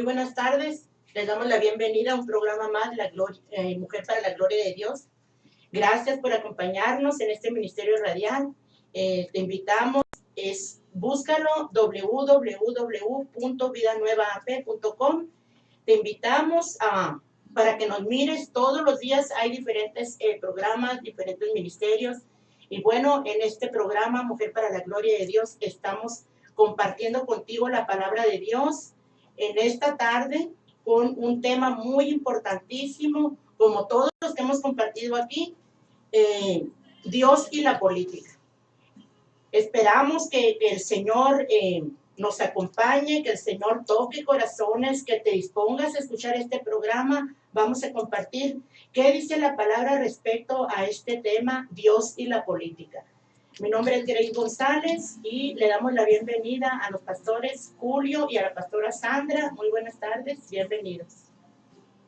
Muy buenas tardes. Les damos la bienvenida a un programa más, Mujer para la Gloria de Dios. Gracias por acompañarnos en este ministerio radial. Te invitamos, búscalo www.vidanuevaap.com. Te invitamos para que nos mires todos los días. Hay diferentes programas, diferentes ministerios. Y bueno, en este programa, Mujer para la Gloria de Dios, estamos compartiendo contigo la palabra de Dios en esta tarde con un tema muy importantísimo, como todos los que hemos compartido aquí, Dios y la política. Esperamos que el Señor nos acompañe, que el Señor toque corazones, que te dispongas a escuchar este programa. Vamos a compartir qué dice la palabra respecto a este tema, Dios y la política. Mi nombre es Grace González y le damos la bienvenida a los pastores Julio y a la pastora Sandra. Muy buenas tardes, bienvenidos.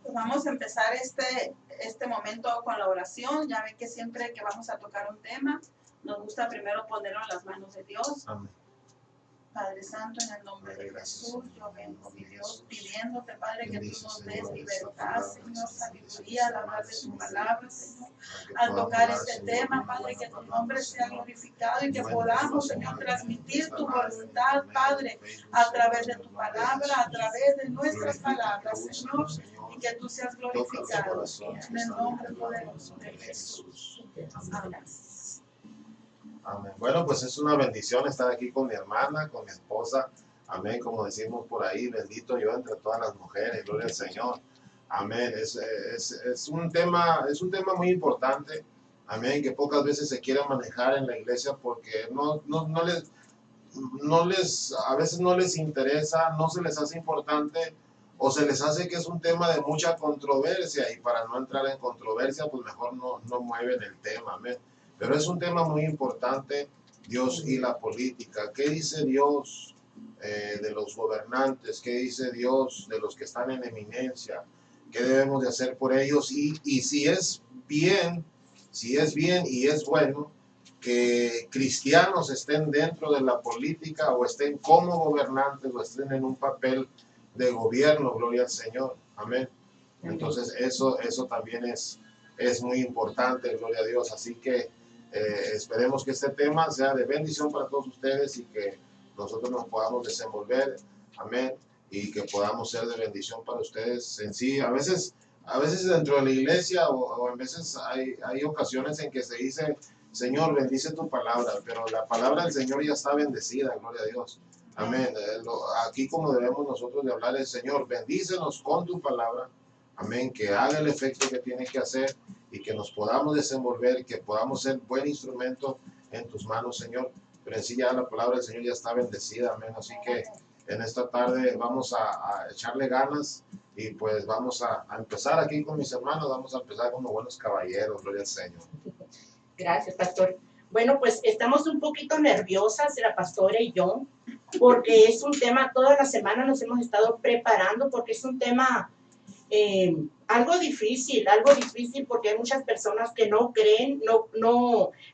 Pues vamos a empezar este momento con la oración. Ya ven que siempre que vamos a tocar un tema, nos gusta primero ponerlo en las manos de Dios. Amén. Padre Santo, en el nombre de Jesús, yo vengo, mi Dios, pidiéndote, Padre, que tú nos des libertad, Señor, sabiduría al hablar de tu palabra, Señor. Al tocar este tema, Padre, que tu nombre sea glorificado y que podamos, Señor, transmitir tu voluntad, Padre, a través de tu palabra, a través de nuestras palabras, Señor, y que tú seas glorificado, en el nombre poderoso de Jesús. Amén. Amén. Bueno, pues es una bendición estar aquí con mi hermana, con mi esposa. Amén, como decimos por ahí, bendito yo entre todas las mujeres, gloria al Señor. Amén. Es un tema muy importante. Amén, que pocas veces se quiere manejar en la iglesia porque a veces no les interesa, no se les hace importante o se les hace que es un tema de mucha controversia y para no entrar en controversia, pues mejor no mueven el tema. Amén. Pero es un tema muy importante, Dios y la política. ¿Qué dice Dios de los gobernantes? ¿Qué dice Dios de los que están en eminencia? ¿Qué debemos de hacer por ellos? Y si es bien y es bueno que cristianos estén dentro de la política o estén como gobernantes o estén en un papel de gobierno, gloria al Señor. Amén. Entonces eso también es muy importante, gloria a Dios. Así que esperemos que este tema sea de bendición para todos ustedes y que nosotros nos podamos desenvolver, amén, y que podamos ser de bendición para ustedes en sí. A veces dentro de la iglesia o a veces hay ocasiones en que se dice, Señor, bendice tu palabra, pero la palabra del Señor ya está bendecida, gloria a Dios. Amén. Aquí como debemos nosotros de hablar el Señor, bendícenos con tu palabra. Amén, que haga el efecto que tiene que hacer y que nos podamos desenvolver, que podamos ser buen instrumento en tus manos, Señor. Pero en sí ya la palabra del Señor ya está bendecida, amén. Así que en esta tarde vamos a echarle ganas y pues vamos a empezar aquí con mis hermanos, vamos a empezar como buenos caballeros, gloria al Señor. Gracias, pastor. Bueno, pues estamos un poquito nerviosas, la pastora y yo, porque es un tema, toda la semana nos hemos estado preparando porque es un tema algo difícil porque hay muchas personas que no creen,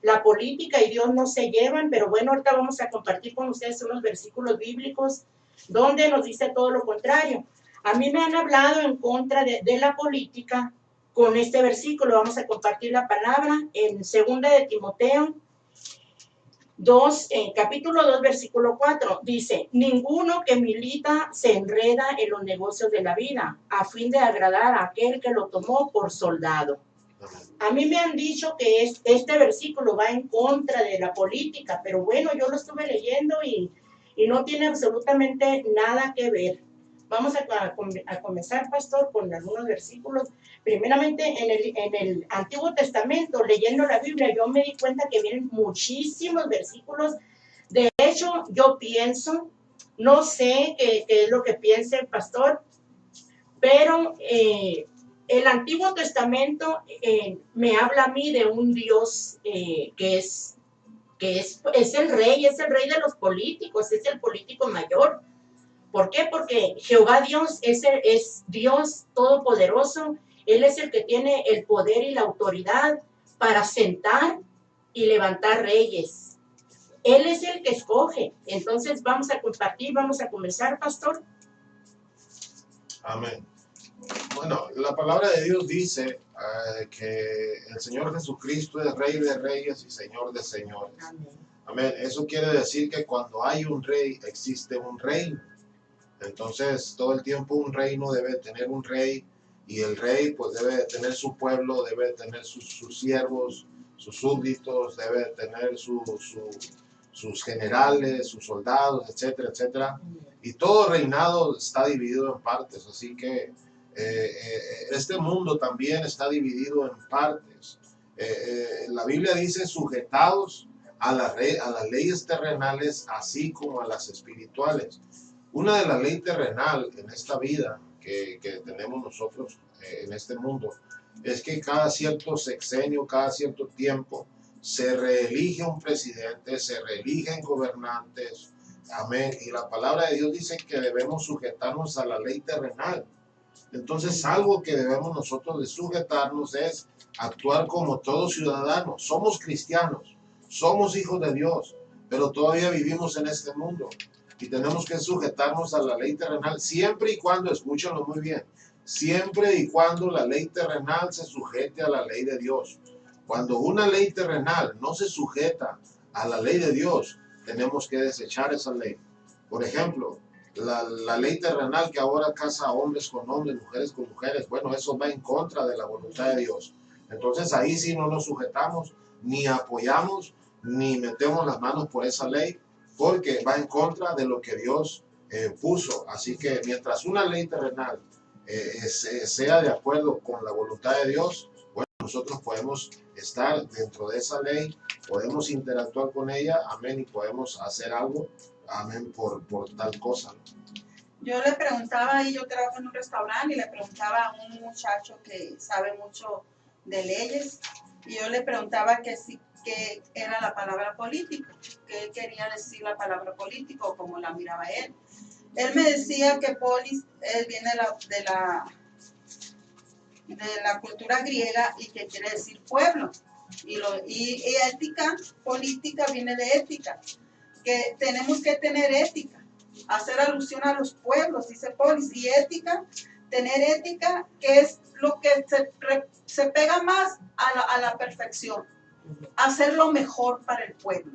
la política y Dios no se llevan, pero bueno, ahorita vamos a compartir con ustedes unos versículos bíblicos donde nos dice todo lo contrario. A mí me han hablado en contra de la política con este versículo. Vamos a compartir la palabra en 2 de Timoteo 2, capítulo 2, versículo 4, dice, ninguno que milita se enreda en los negocios de la vida, a fin de agradar a aquel que lo tomó por soldado. A mí me han dicho que este versículo va en contra de la política, pero bueno, yo lo estuve leyendo y no tiene absolutamente nada que ver. Vamos a comenzar, pastor, con algunos versículos. Primeramente, en el Antiguo Testamento, leyendo la Biblia, yo me di cuenta que vienen muchísimos versículos. De hecho, yo pienso, no sé qué es lo que piense el pastor, pero el Antiguo Testamento me habla a mí de un Dios que es el rey de los políticos, es el político mayor. ¿Por qué? Porque Jehová Dios es Dios todopoderoso. Él es el que tiene el poder y la autoridad para sentar y levantar reyes. Él es el que escoge. Entonces vamos a compartir, vamos a comenzar, pastor. Amén. Bueno, la palabra de Dios dice que el Señor Jesucristo es Rey de Reyes y Señor de Señores. Amén. Amén. Eso quiere decir que cuando hay un rey, existe un reino. Entonces, todo el tiempo un reino debe tener un rey, y el rey pues debe de tener su pueblo, debe de tener sus siervos, sus súbditos, debe de tener sus generales, sus soldados, etcétera, etcétera. Y todo reinado está dividido en partes, así que este mundo también está dividido en partes. La Biblia dice sujetados a las leyes terrenales, así como a las espirituales. Una de las leyes terrenal en esta vida que tenemos nosotros en este mundo es que cada cierto sexenio, cada cierto tiempo, se reelige un presidente, se reeligen gobernantes. Amén. Y la palabra de Dios dice que debemos sujetarnos a la ley terrenal. Entonces, algo que debemos nosotros de sujetarnos es actuar como todos ciudadanos. Somos cristianos, somos hijos de Dios, pero todavía vivimos en este mundo y tenemos que sujetarnos a la ley terrenal siempre y cuando, escúchenlo muy bien, siempre y cuando la ley terrenal se sujete a la ley de Dios. Cuando una ley terrenal no se sujeta a la ley de Dios, tenemos que desechar esa ley. Por ejemplo, la ley terrenal que ahora casa hombres con hombres, mujeres con mujeres, bueno, eso va en contra de la voluntad de Dios. Entonces ahí sí no nos sujetamos, ni apoyamos, ni metemos las manos por esa ley, porque va en contra de lo que Dios puso. Así que mientras una ley terrenal sea de acuerdo con la voluntad de Dios, bueno, nosotros podemos estar dentro de esa ley, podemos interactuar con ella, amén, y podemos hacer algo, amén, por tal cosa. Yo le preguntaba, y yo trabajo en un restaurante, y le preguntaba a un muchacho que sabe mucho de leyes, y yo le preguntaba que era la palabra político, qué quería decir la palabra político, o cómo la miraba él. Él me decía que polis viene de la cultura griega y que quiere decir pueblo. Y ética, política viene de ética, que tenemos que tener ética, hacer alusión a los pueblos, dice polis, y ética, tener ética, que es lo que se pega más a la perfección, hacer lo mejor para el pueblo,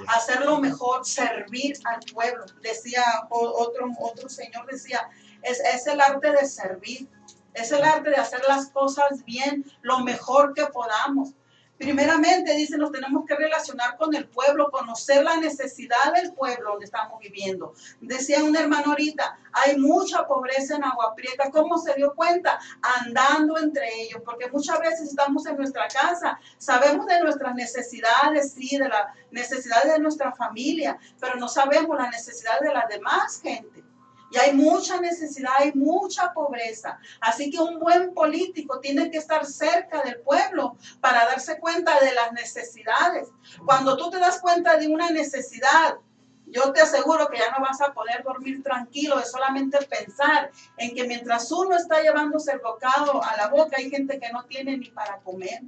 hacer lo mejor, servir al pueblo. Decía otro señor, decía, es el arte de servir, es el arte de hacer las cosas bien, lo mejor que podamos. Primeramente, dice, nos tenemos que relacionar con el pueblo, conocer la necesidad del pueblo donde estamos viviendo. Decía un hermano ahorita, hay mucha pobreza en Agua Prieta. ¿Cómo se dio cuenta? Andando entre ellos, porque muchas veces estamos en nuestra casa, sabemos de nuestras necesidades, sí, de las necesidades de nuestra familia, pero no sabemos las necesidades de la demás gente. Y hay mucha necesidad, hay mucha pobreza. Así que un buen político tiene que estar cerca del pueblo para darse cuenta de las necesidades. Cuando tú te das cuenta de una necesidad, yo te aseguro que ya no vas a poder dormir tranquilo de solamente pensar en que mientras uno está llevándose el bocado a la boca, hay gente que no tiene ni para comer.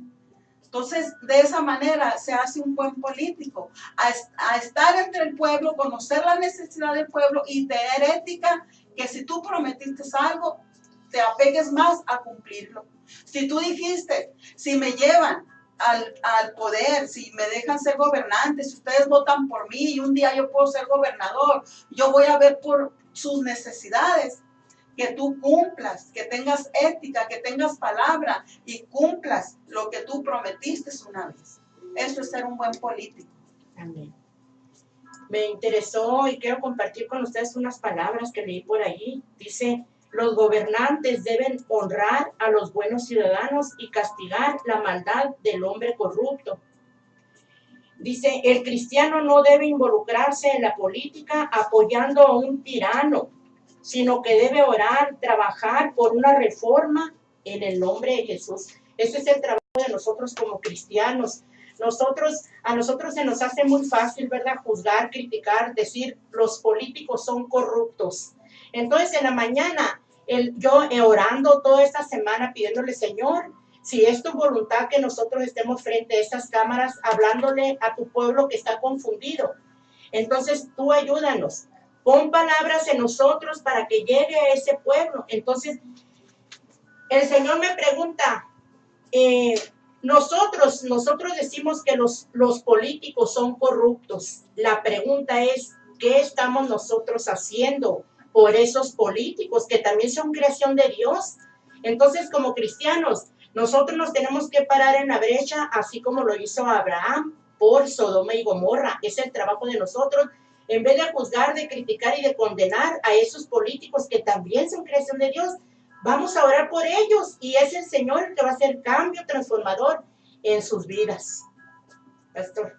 Entonces, de esa manera se hace un buen político, a estar entre el pueblo, conocer la necesidad del pueblo y tener ética, que si tú prometiste algo, te apegues más a cumplirlo. Si tú dijiste, si me llevan al poder, si me dejan ser gobernante, si ustedes votan por mí y un día yo puedo ser gobernador, yo voy a ver por sus necesidades. Que tú cumplas, que tengas ética, que tengas palabra y cumplas lo que tú prometiste una vez. Eso es ser un buen político. Amén. Me interesó y quiero compartir con ustedes unas palabras que leí por ahí. Dice, los gobernantes deben honrar a los buenos ciudadanos y castigar la maldad del hombre corrupto. Dice, el cristiano no debe involucrarse en la política apoyando a un tirano, sino que debe orar, trabajar por una reforma en el nombre de Jesús. Ese es el trabajo de nosotros como cristianos. A nosotros se nos hace muy fácil, ¿verdad?, juzgar, criticar, decir, los políticos son corruptos. Entonces, en la mañana, yo orando toda esta semana, pidiéndole, Señor, si es tu voluntad que nosotros estemos frente a estas cámaras, hablándole a tu pueblo que está confundido. Entonces, tú ayúdanos. Pon palabras en nosotros para que llegue a ese pueblo. Entonces, el Señor me pregunta, nosotros decimos que los políticos son corruptos. La pregunta es, ¿qué estamos nosotros haciendo por esos políticos que también son creación de Dios? Entonces, como cristianos, nosotros nos tenemos que parar en la brecha, así como lo hizo Abraham por Sodoma y Gomorra. Es el trabajo de nosotros, en vez de juzgar, de criticar y de condenar a esos políticos que también son creación de Dios. Vamos a orar por ellos y es el Señor el que va a hacer cambio transformador en sus vidas. Pastor.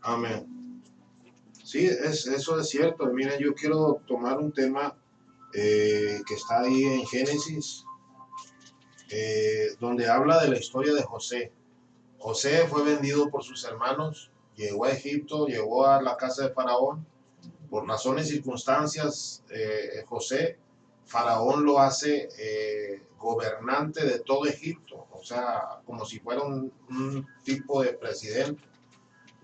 Amén. Sí, eso es cierto. Miren, yo quiero tomar un tema que está ahí en Génesis, donde habla de la historia de José. José fue vendido por sus hermanos, llegó a Egipto, llegó a la casa de Faraón. Por razones y circunstancias, Faraón lo hace gobernante de todo Egipto, o sea, como si fuera un tipo de presidente.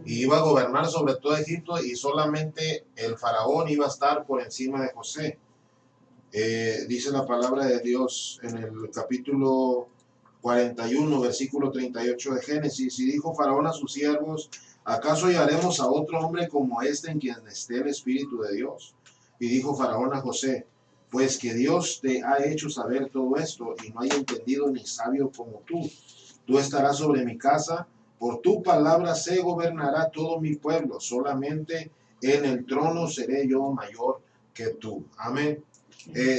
Y iba a gobernar sobre todo Egipto y solamente el Faraón iba a estar por encima de José. Dice la palabra de Dios en el capítulo 41, versículo 38 de Génesis, y dijo Faraón a sus siervos, ¿acaso hallaremos a otro hombre como este en quien esté el Espíritu de Dios? Y dijo Faraón a José, pues que Dios te ha hecho saber todo esto y no hay entendido ni sabio como tú. Tú estarás sobre mi casa, por tu palabra se gobernará todo mi pueblo, solamente en el trono seré yo mayor que tú. Amén.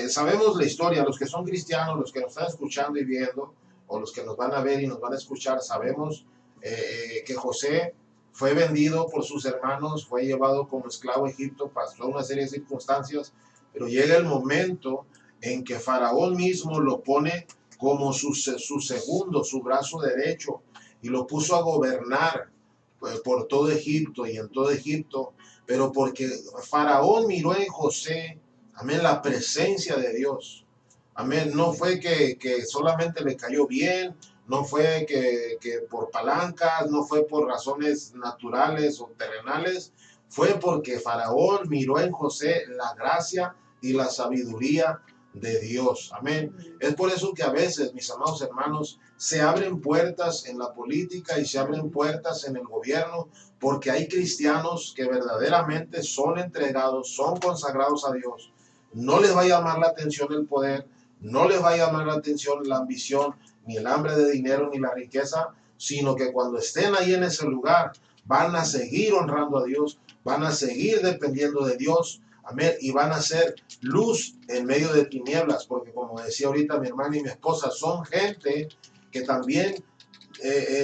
Sabemos la historia, los que son cristianos, los que nos están escuchando y viendo, o los que nos van a ver y nos van a escuchar, sabemos que José fue vendido por sus hermanos, fue llevado como esclavo a Egipto, pasó una serie de circunstancias, pero llega el momento en que Faraón mismo lo pone como su segundo, su brazo derecho, y lo puso a gobernar por todo Egipto y en todo Egipto, pero porque Faraón miró en José, amén, la presencia de Dios. Amén, no fue que solamente le cayó bien, no fue que por palancas, no fue por razones naturales o terrenales, fue porque Faraón miró en José la gracia y la sabiduría de Dios. Amén. Es por eso que a veces, mis amados hermanos, se abren puertas en la política y se abren puertas en el gobierno, porque hay cristianos que verdaderamente son entregados, son consagrados a Dios. No les va a llamar la atención el poder, no les va a llamar la atención la ambición, ni el hambre de dinero, ni la riqueza, sino que cuando estén ahí en ese lugar, van a seguir honrando a Dios, van a seguir dependiendo de Dios, amén, y van a ser luz en medio de tinieblas, porque como decía ahorita mi hermana y mi esposa, son gente que también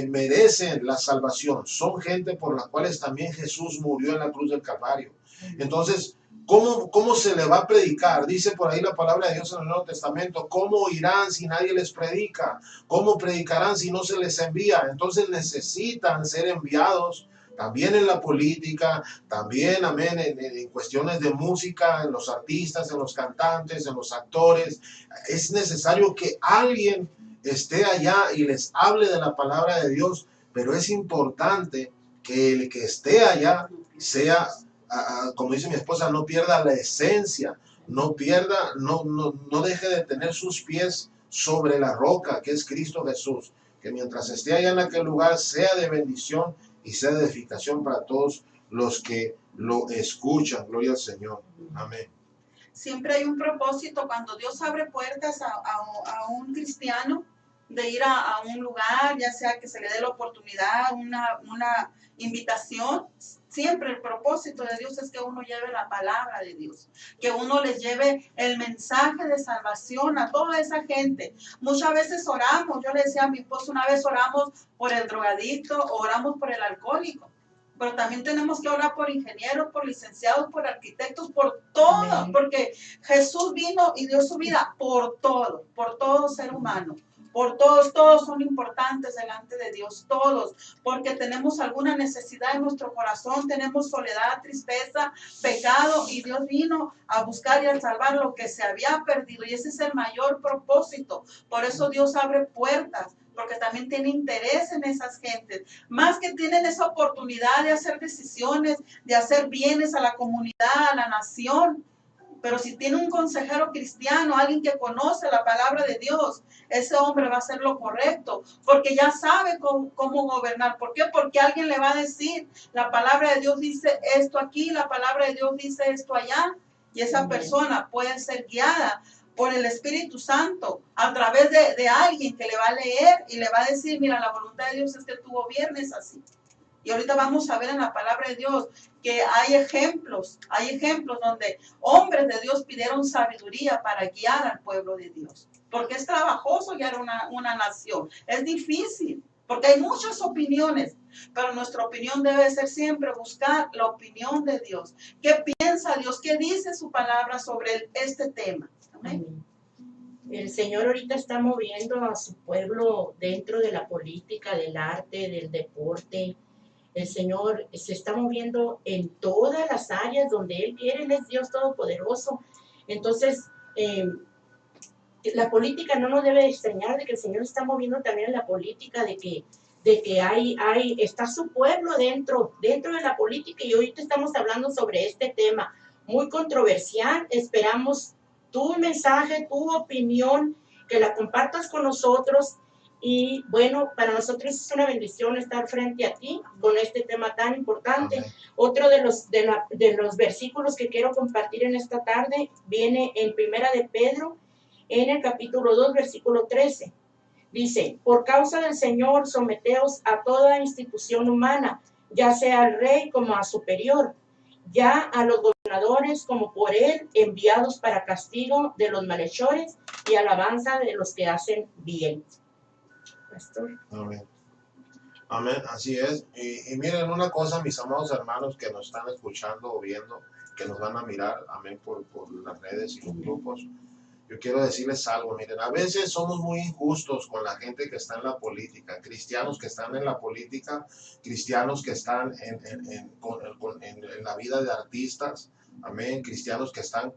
merecen la salvación, son gente por las cuales también Jesús murió en la cruz del Calvario. Entonces, ¿cómo se le va a predicar? Dice por ahí la palabra de Dios en el Nuevo Testamento, ¿cómo oirán si nadie les predica? ¿Cómo predicarán si no se les envía? Entonces necesitan ser enviados también en la política, también, amén, en cuestiones de música, en los artistas, en los cantantes, en los actores. Es necesario que alguien esté allá y les hable de la palabra de Dios, pero es importante que el que esté allá sea, como dice mi esposa, no pierda la esencia, no deje de tener sus pies sobre la roca, que es Cristo Jesús, que mientras esté allá en aquel lugar sea de bendición y sea de edificación para todos los que lo escuchan. Gloria al Señor. Amén. Siempre hay un propósito cuando Dios abre puertas a un cristiano de ir a un lugar, ya sea que se le dé la oportunidad, una invitación. Siempre el propósito de Dios es que uno lleve la palabra de Dios, que uno les lleve el mensaje de salvación a toda esa gente. Muchas veces oramos, yo le decía a mi esposo, una vez oramos por el drogadicto, oramos por el alcohólico, pero también tenemos que orar por ingenieros, por licenciados, por arquitectos, por todo, porque Jesús vino y dio su vida por todo ser humano. Por todos son importantes delante de Dios, todos, porque tenemos alguna necesidad en nuestro corazón, tenemos soledad, tristeza, pecado, y Dios vino a buscar y a salvar lo que se había perdido, y ese es el mayor propósito. Por eso Dios abre puertas porque también tiene interés en esas gentes, más que tienen esa oportunidad de hacer decisiones, de hacer bienes a la comunidad, a la nación. Pero si tiene un consejero cristiano, alguien que conoce la palabra de Dios, ese hombre va a hacer lo correcto, porque ya sabe cómo gobernar. ¿Por qué? Porque alguien le va a decir, la palabra de Dios dice esto aquí, la palabra de Dios dice esto allá, y esa persona puede ser guiada por el Espíritu Santo a través de alguien que le va a leer y le va a decir, mira, la voluntad de Dios es que tú gobiernes así. Y ahorita vamos a ver en la palabra de Dios que hay ejemplos donde hombres de Dios pidieron sabiduría para guiar al pueblo de Dios. Porque es trabajoso guiar una nación, es difícil, porque hay muchas opiniones, pero nuestra opinión debe ser siempre buscar la opinión de Dios. ¿Qué piensa Dios? ¿Qué dice su palabra sobre este tema? Amén. El Señor ahorita está moviendo a su pueblo dentro de la política, del arte, del deporte. El Señor se está moviendo en todas las áreas donde Él quiere. Él es Dios Todopoderoso. Entonces, la política no nos debe extrañar de que el Señor está moviendo también en la política, de que está su pueblo dentro de la política. Y ahorita estamos hablando sobre este tema muy controversial. Esperamos tu mensaje, tu opinión, que la compartas con nosotros. Y bueno, para nosotros es una bendición estar frente a ti con este tema tan importante. Amén. Otro de los versículos que quiero compartir en esta tarde viene en Primera de Pedro, en el capítulo 2, versículo 13. Dice, por causa del Señor, someteos a toda institución humana, ya sea al rey como a superior, ya a los gobernadores como por él enviados para castigo de los malhechores y alabanza de los que hacen bien. Pastor. Amén. Amén, así es. Y miren una cosa, mis amados hermanos que nos están escuchando o viendo, que nos van a mirar, amén, por las redes y los grupos. Yo quiero decirles algo, miren, a veces somos muy injustos con la gente que está en la política, cristianos que están en la política, cristianos que están en la vida de artistas, amén, cristianos que están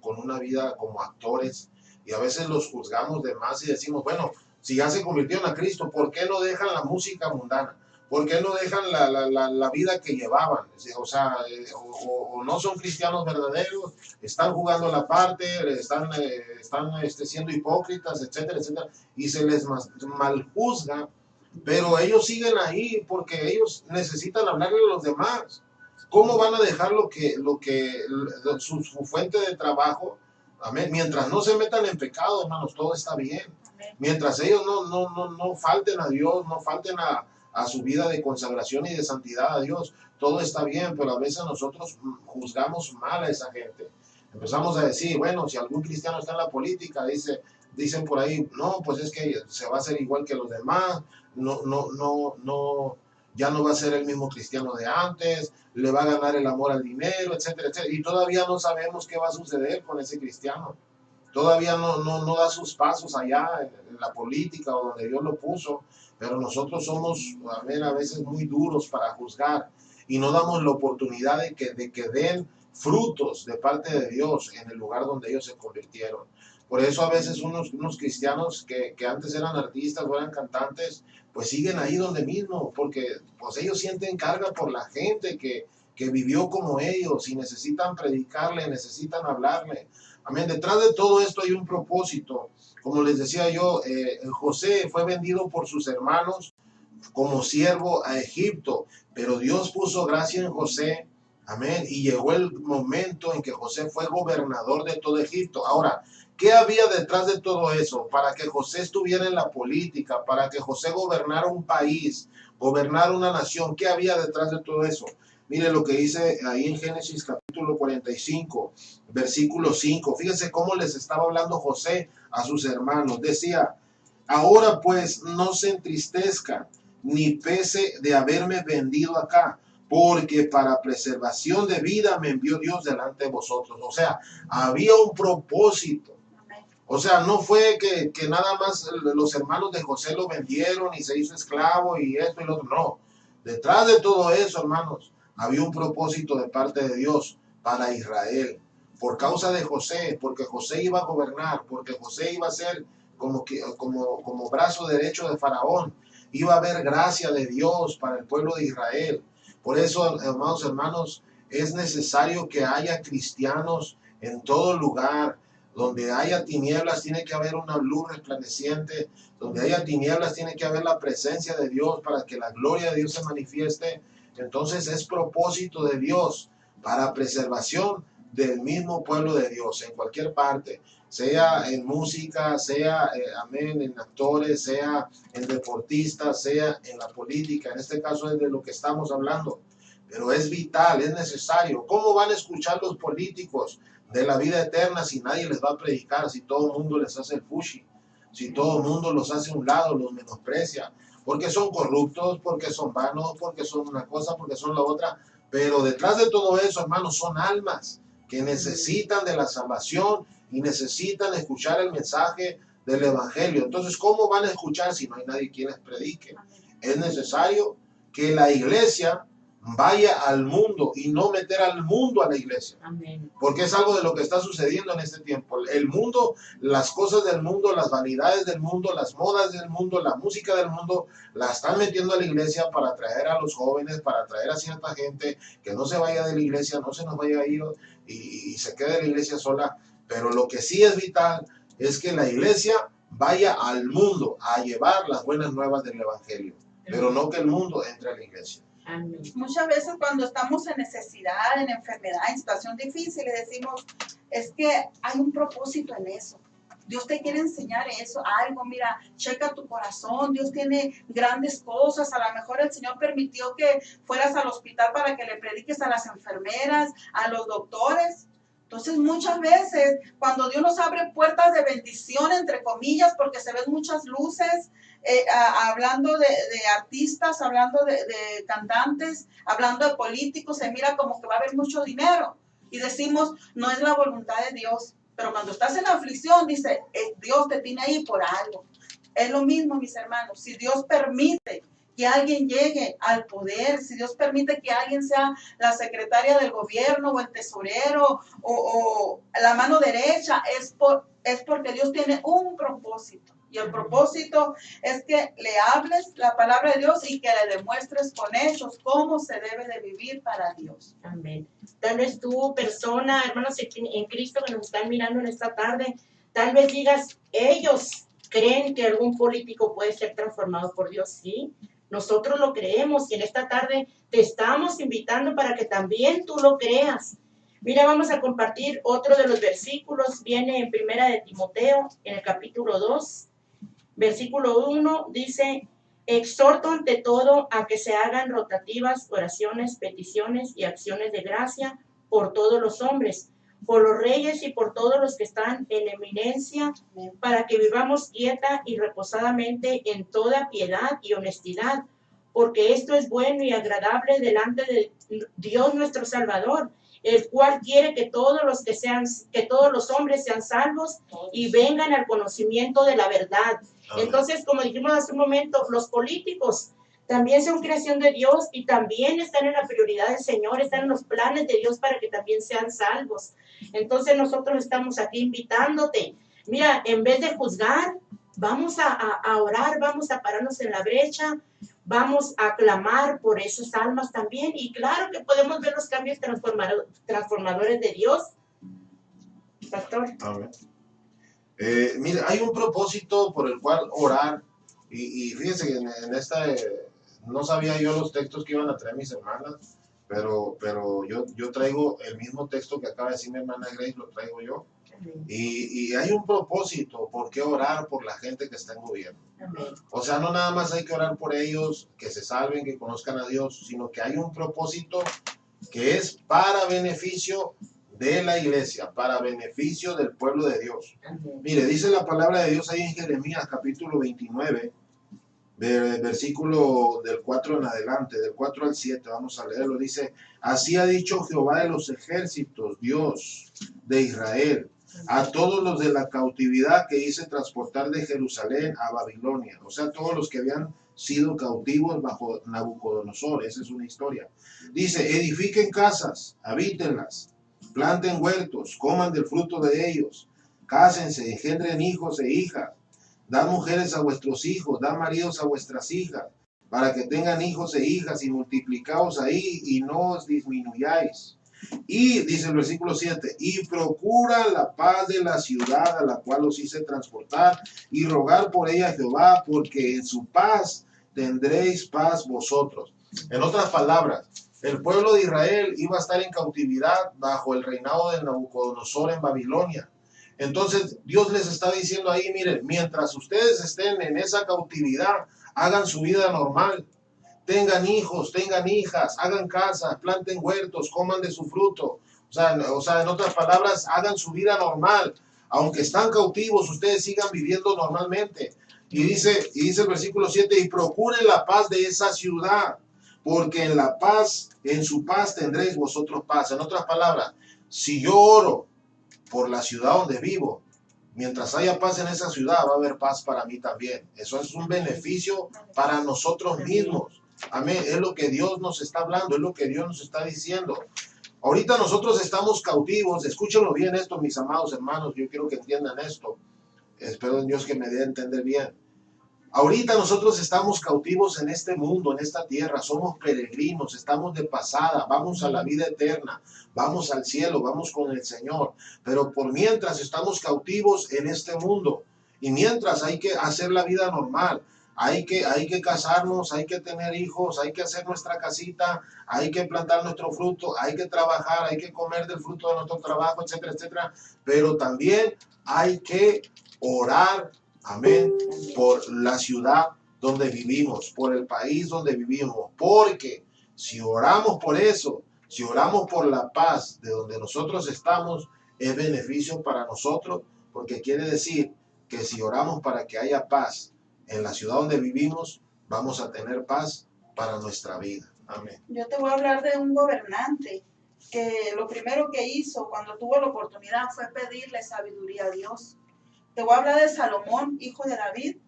con una vida como actores, y a veces los juzgamos de más y decimos, bueno, si ya se convirtieron a Cristo, ¿por qué no dejan la música mundana? ¿Por qué no dejan la vida que llevaban? O sea, o no son cristianos verdaderos, están jugando la parte, están siendo hipócritas, etcétera, etcétera, y se les maljuzga, pero ellos siguen ahí porque ellos necesitan hablarle a los demás. ¿Cómo van a dejar su fuente de trabajo? Amén. Mientras no se metan en pecado, hermanos, todo está bien. Mientras ellos no falten a Dios, no falten a su vida de consagración y de santidad a Dios, todo está bien, pero a veces nosotros juzgamos mal a esa gente. Empezamos a decir, bueno, si algún cristiano está en la política, dicen por ahí, no, pues es que se va a hacer igual que los demás, ya no va a ser el mismo cristiano de antes, le va a ganar el amor al dinero, etcétera, etcétera, y todavía no sabemos qué va a suceder con ese cristiano. Todavía no da sus pasos allá en la política o donde Dios lo puso, pero nosotros somos a veces muy duros para juzgar y no damos la oportunidad de que den frutos de parte de Dios en el lugar donde ellos se convirtieron. Por eso a veces unos cristianos que antes eran artistas o eran cantantes, pues siguen ahí donde mismo, porque pues ellos sienten carga por la gente que vivió como ellos y necesitan predicarle, necesitan hablarle. Amén. Detrás de todo esto hay un propósito. Como les decía yo, José fue vendido por sus hermanos como siervo a Egipto, pero Dios puso gracia en José. Amén. Y llegó el momento en que José fue gobernador de todo Egipto. Ahora, ¿qué había detrás de todo eso? Para que José estuviera en la política, para que José gobernara un país, gobernara una nación. ¿Qué había detrás de todo eso? Mire lo que dice ahí en Génesis capítulo 45, versículo 5. Fíjense cómo les estaba hablando José a sus hermanos. Decía, ahora pues no se entristezcan, ni pese de haberme vendido acá, porque para preservación de vida me envió Dios delante de vosotros. O sea, había un propósito. O sea, no fue que nada más los hermanos de José lo vendieron y se hizo esclavo y esto y lo otro. No, detrás de todo eso, hermanos, había un propósito de parte de Dios para Israel. Por causa de José, porque José iba a gobernar, porque José iba a ser como brazo derecho de Faraón. Iba a haber gracia de Dios para el pueblo de Israel. Por eso, amados hermanos, es necesario que haya cristianos en todo lugar. Donde haya tinieblas tiene que haber una luz resplandeciente. Donde haya tinieblas tiene que haber la presencia de Dios para que la gloria de Dios se manifieste. Entonces es propósito de Dios para preservación del mismo pueblo de Dios en cualquier parte, sea en música, sea en actores, sea en deportistas, sea en la política. En este caso es de lo que estamos hablando, pero es vital, es necesario. ¿Cómo van a escuchar los políticos de la vida eterna si nadie les va a predicar, si todo el mundo les hace el fushi, si todo el mundo los hace a un lado, los menosprecia, porque son corruptos, porque son vanos, porque son una cosa, porque son la otra? Pero detrás de todo eso, hermanos, son almas que necesitan de la salvación y necesitan escuchar el mensaje del evangelio. Entonces, ¿cómo van a escuchar si no hay nadie quien les predique? Es necesario que la iglesia vaya al mundo y no meter al mundo a la iglesia. Amén. Porque es algo de lo que está sucediendo en este tiempo. El mundo, las cosas del mundo, las vanidades del mundo, las modas del mundo, la música del mundo, la están metiendo a la iglesia para atraer a los jóvenes, para atraer a cierta gente que no se vaya de la iglesia, no se nos vaya a ir y se quede en la iglesia sola. Pero lo que sí es vital es que la iglesia vaya al mundo a llevar las buenas nuevas del evangelio, pero no que el mundo entre a la iglesia. Amén. Muchas veces cuando estamos en necesidad, en enfermedad, en situación difícil, le decimos, es que hay un propósito en eso. Dios te quiere enseñar eso, algo, mira, checa tu corazón, Dios tiene grandes cosas, a lo mejor el Señor permitió que fueras al hospital para que le prediques a las enfermeras, a los doctores. Entonces muchas veces cuando Dios nos abre puertas de bendición, entre comillas, porque se ven muchas luces, hablando de artistas, hablando de cantantes, hablando de políticos, se mira como que va a haber mucho dinero y decimos, no es la voluntad de Dios. Pero cuando estás en la aflicción, dice, Dios te tiene ahí por algo. Es lo mismo, mis hermanos. Si Dios permite que alguien llegue al poder, si Dios permite que alguien sea la secretaria del gobierno o el tesorero o la mano derecha, es porque Dios tiene un propósito. Y el propósito es que le hables la palabra de Dios y que le demuestres con hechos cómo se debe de vivir para Dios. Amén. Tal vez tú, persona, hermanos en Cristo que nos están mirando en esta tarde, tal vez digas, ellos creen que algún político puede ser transformado por Dios. Sí, nosotros lo creemos y en esta tarde te estamos invitando para que también tú lo creas. Mira, vamos a compartir otro de los versículos. Viene en Primera de Timoteo, en el capítulo 2. Versículo 1 dice, exhorto ante todo a que se hagan rotativas oraciones, peticiones y acciones de gracia por todos los hombres, por los reyes y por todos los que están en eminencia, para que vivamos quieta y reposadamente en toda piedad y honestidad, porque esto es bueno y agradable delante de Dios nuestro Salvador, el cual quiere que todos los hombres sean salvos y vengan al conocimiento de la verdad. Entonces, como dijimos hace un momento, los políticos también son creación de Dios y también están en la prioridad del Señor, están en los planes de Dios para que también sean salvos. Entonces nosotros estamos aquí invitándote. Mira, en vez de juzgar, vamos a orar, vamos a pararnos en la brecha, vamos a clamar por esas almas también. Y claro que podemos ver los cambios transformadores de Dios. Pastor. Amén. Mire, hay un propósito por el cual orar, y fíjense que en esta, no sabía yo los textos que iban a traer mis hermanas, pero yo traigo el mismo texto que acaba de decir mi hermana Grace, lo traigo yo, y hay un propósito por qué orar por la gente que está en gobierno. O sea, no nada más hay que orar por ellos, que se salven, que conozcan a Dios, sino que hay un propósito que es para beneficio de la iglesia, para beneficio del pueblo de Dios. Mire, dice la palabra de Dios ahí en Jeremías capítulo 29, versículo del 4 en adelante, del 4 al 7, vamos a leerlo. Dice, así ha dicho Jehová de los ejércitos, Dios de Israel, a todos los de la cautividad que hice transportar de Jerusalén a Babilonia, o sea, todos los que habían sido cautivos bajo Nabucodonosor. Esa es una historia. Dice, edifiquen casas, habítenlas, planten huertos, coman del fruto de ellos, cásense, engendren hijos e hijas, Dad mujeres a vuestros hijos, dad maridos a vuestras hijas, para que tengan hijos e hijas, y multiplicaos ahí y no os disminuyáis. Y dice el versículo 7, y procura la paz de la ciudad a la cual os hice transportar, y rogar por ella a Jehová, porque en su paz tendréis paz vosotros. En otras palabras, el pueblo de Israel iba a estar en cautividad bajo el reinado de Nabucodonosor en Babilonia. Entonces Dios les está diciendo ahí, miren, mientras ustedes estén en esa cautividad, hagan su vida normal. Tengan hijos, tengan hijas, hagan casas, planten huertos, coman de su fruto. O sea, en otras palabras, hagan su vida normal. Aunque están cautivos, ustedes sigan viviendo normalmente. Y dice el versículo 7, y procuren la paz de esa ciudad, porque en la paz, en su paz tendréis vosotros paz. En otras palabras, si yo oro por la ciudad donde vivo, mientras haya paz en esa ciudad, va a haber paz para mí también. Eso es un beneficio para nosotros mismos. Amén. Es lo que Dios nos está hablando, es lo que Dios nos está diciendo. Ahorita nosotros estamos cautivos. Escúchenlo bien esto, mis amados hermanos. Yo quiero que entiendan esto. Espero en Dios que me dé a entender bien. Ahorita nosotros estamos cautivos en este mundo, en esta tierra. Somos peregrinos, estamos de pasada. Vamos a la vida eterna. Vamos al cielo, vamos con el Señor. Pero por mientras estamos cautivos en este mundo. Y mientras hay que hacer la vida normal. Hay que casarnos, hay que tener hijos, hay que hacer nuestra casita, hay que plantar nuestro fruto, hay que trabajar, hay que comer del fruto de nuestro trabajo, etcétera, etcétera. Pero también hay que orar, amén, por la ciudad donde vivimos, por el país donde vivimos. Porque si oramos por eso, si oramos por la paz de donde nosotros estamos, es beneficio para nosotros, porque quiere decir que si oramos para que haya paz en la ciudad donde vivimos, vamos a tener paz para nuestra vida. Amén. Yo te voy a hablar de un gobernante que lo primero que hizo cuando tuvo la oportunidad fue pedirle sabiduría a Dios. Te voy a hablar de Salomón, hijo de David,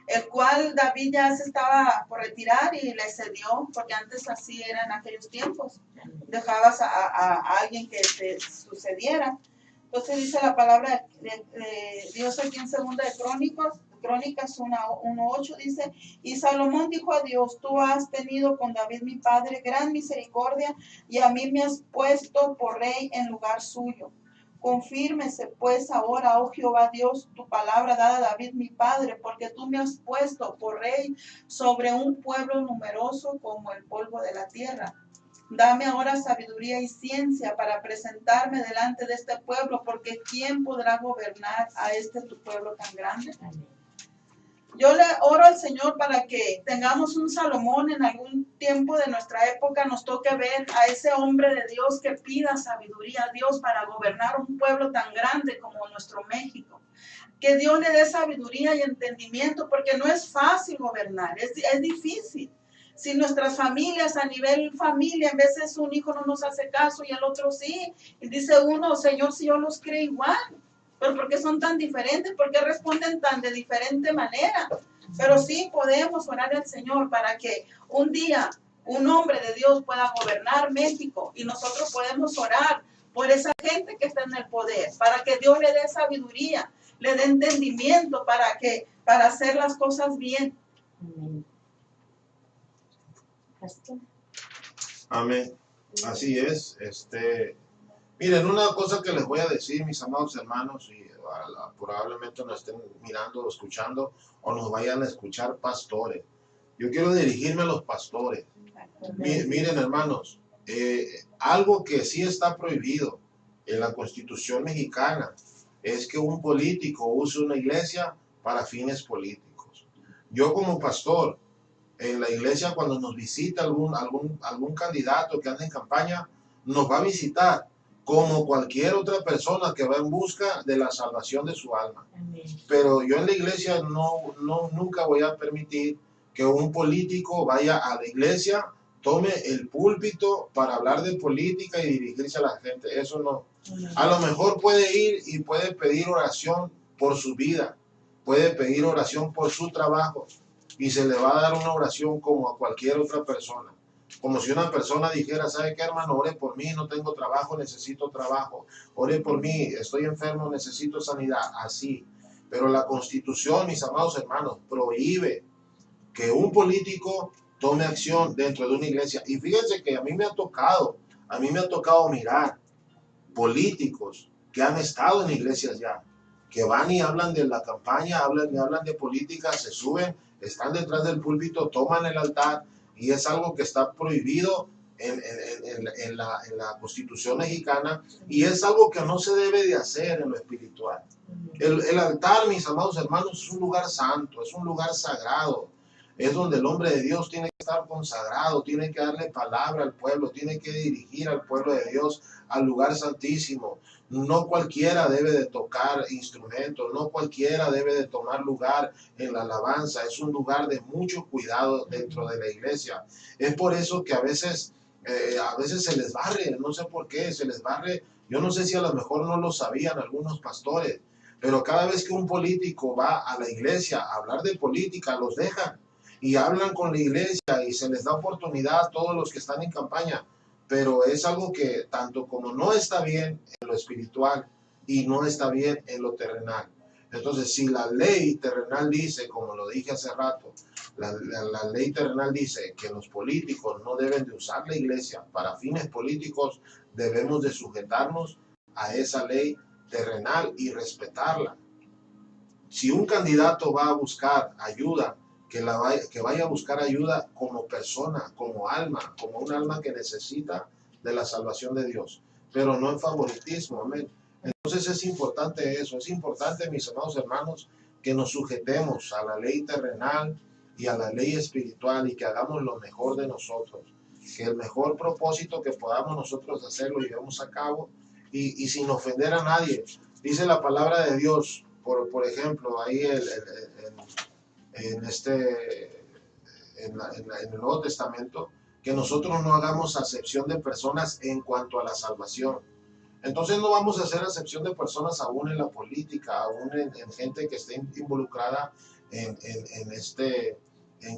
el cual David ya se estaba por retirar y le cedió, porque antes así era en aquellos tiempos. Dejabas a alguien que te sucediera. Entonces dice la palabra de Dios aquí en Segunda de Crónicas 1:8 dice, y Salomón dijo a Dios, tú has tenido con David mi padre gran misericordia, y a mí me has puesto por rey en lugar suyo. Confírmese pues ahora, oh Jehová Dios, tu palabra dada a David mi padre, porque tú me has puesto por rey sobre un pueblo numeroso como el polvo de la tierra. Dame ahora sabiduría y ciencia para presentarme delante de este pueblo, porque ¿quién podrá gobernar a este tu pueblo tan grande? Yo le oro al Señor para que tengamos un Salomón en algún tiempo de nuestra época, nos toque ver a ese hombre de Dios que pida sabiduría a Dios para gobernar un pueblo tan grande como nuestro México. Que Dios le dé sabiduría y entendimiento, porque no es fácil gobernar, es difícil. Si nuestras familias, a nivel familia, en veces un hijo no nos hace caso y el otro sí, y dice uno, Señor, si yo los creo igual, pero ¿por qué son tan diferentes? ¿Por qué responden tan de diferente manera? Pero sí podemos orar al Señor para que un día un hombre de Dios pueda gobernar México, y nosotros podemos orar por esa gente que está en el poder, para que Dios le dé sabiduría, le dé entendimiento para hacer las cosas bien. Amén. Así es. Miren, una cosa que les voy a decir, mis amados hermanos, y probablemente nos estén mirando o escuchando, o nos vayan a escuchar pastores. Yo quiero dirigirme a los pastores. Miren, hermanos, algo que sí está prohibido en la Constitución mexicana es que un político use una iglesia para fines políticos. Yo como pastor, en la iglesia, cuando nos visita algún candidato que anda en campaña, nos va a visitar como cualquier otra persona que va en busca de la salvación de su alma. Amén. Pero yo en la iglesia nunca voy a permitir que un político vaya a la iglesia, tome el púlpito para hablar de política y dirigirse a la gente. Eso no. Amén. A lo mejor puede ir y puede pedir oración por su vida, puede pedir oración por su trabajo, y se le va a dar una oración como a cualquier otra persona. Como si una persona dijera, ¿sabe qué, hermano? Ore por mí, no tengo trabajo, necesito trabajo. Ore por mí, estoy enfermo, necesito sanidad. Así. Pero la Constitución, mis amados hermanos, prohíbe que un político tome acción dentro de una iglesia. Y fíjense que a mí me ha tocado mirar políticos que han estado en iglesias ya, que van y hablan de la campaña, hablan de política, se suben, están detrás del púlpito, toman el altar, y es algo que está prohibido en la Constitución mexicana, y es algo que no se debe de hacer en lo espiritual. El altar, mis amados hermanos, es un lugar santo, es un lugar sagrado, es donde el hombre de Dios tiene que estar consagrado, tiene que darle palabra al pueblo, tiene que dirigir al pueblo de Dios al lugar santísimo. No cualquiera debe de tocar instrumentos, no cualquiera debe de tomar lugar en la alabanza. Es un lugar de mucho cuidado dentro de la iglesia. Es por eso que a veces se les barre, no sé por qué, se les barre. Yo no sé si a lo mejor no lo sabían algunos pastores, pero cada vez que un político va a la iglesia a hablar de política, los dejan y hablan con la iglesia y se les da oportunidad a todos los que están en campaña. Pero es algo que tanto como no está bien en lo espiritual y no está bien en lo terrenal. Entonces, si la ley terrenal dice, como lo dije hace rato, la ley terrenal dice que los políticos no deben de usar la iglesia para fines políticos, debemos de sujetarnos a esa ley terrenal y respetarla. Si un candidato va a buscar ayuda, que vaya a buscar ayuda como persona, como alma, como un alma que necesita de la salvación de Dios, pero no en favoritismo, amén. Entonces es importante eso, es importante, mis amados hermanos, que nos sujetemos a la ley terrenal y a la ley espiritual y que hagamos lo mejor de nosotros, que el mejor propósito que podamos nosotros hacer lo llevemos a cabo y sin ofender a nadie. Dice la palabra de Dios, por ejemplo, ahí en el Nuevo Testamento, que nosotros no hagamos acepción de personas en cuanto a la salvación. Entonces no vamos a hacer acepción de personas aún en la política, aún en gente que esté involucrada en